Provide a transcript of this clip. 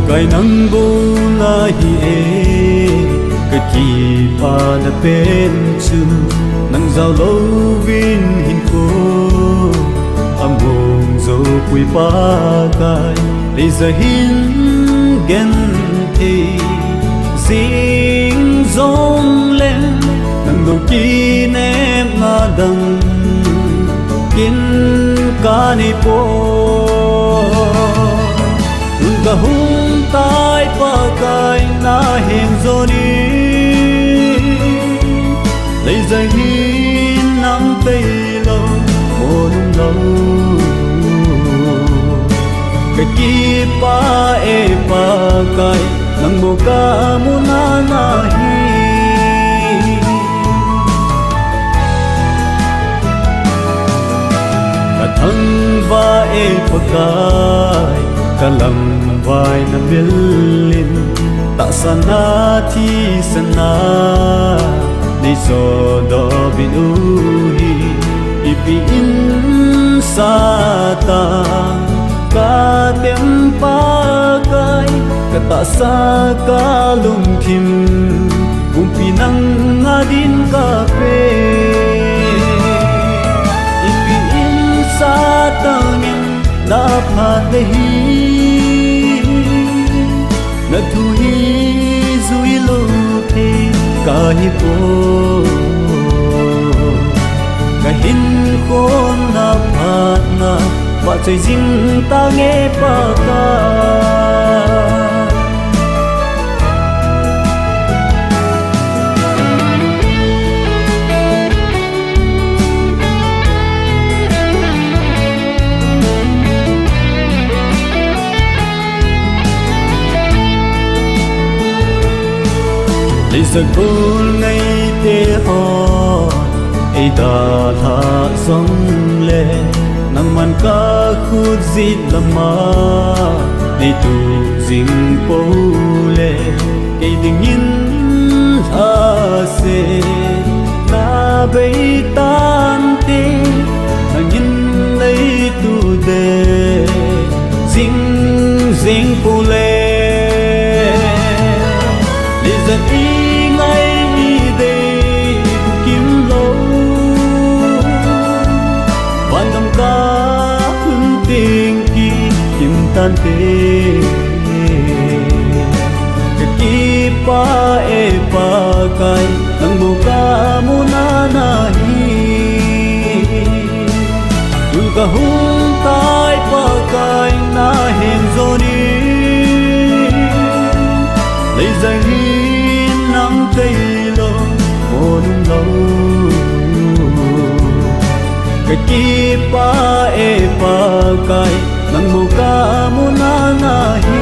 cái nắng bu la hi e cái kỳ pa na pen chu nang giao lâu vin hin cô âm hồn dấu quy pa kai lấy giờ hin gen thì ding dong lên nang đầu kỳ nem na đằng kin ca ni po ga hung tai pa kai na hem zoni lấy giờ hin nắng tây lâu một lâu cái kia pa e pa kai nang mo ka mo na hi cả thân va e pa kai cả lòng vai na bilin ta sana thi sana ni so do bin uhi ipi in sa ta ka tem pa kai ka ta sa ka lung thim kum pinang ngadin ka pe ipi in sa ta ngin na pha de hi na thu hi zui lo the ka hi po ka hin kon na phat na wa choi jing ta nghe pa ka giờ buồn ngày tê hò ấy đã thả sông lên nang man ca khut zit lama đi tu ding po le cây đình in ha se na bay tan tê nang in lấy tu de ding ding po le đi giờ tan te cái kia pa e pa kai nang bu ka mo na hi tu ka hung tai pa kai na hen zoni lấy giờ hin nắng tây lo một lâu cái kia pa e pa kai nang mo ka mo na hi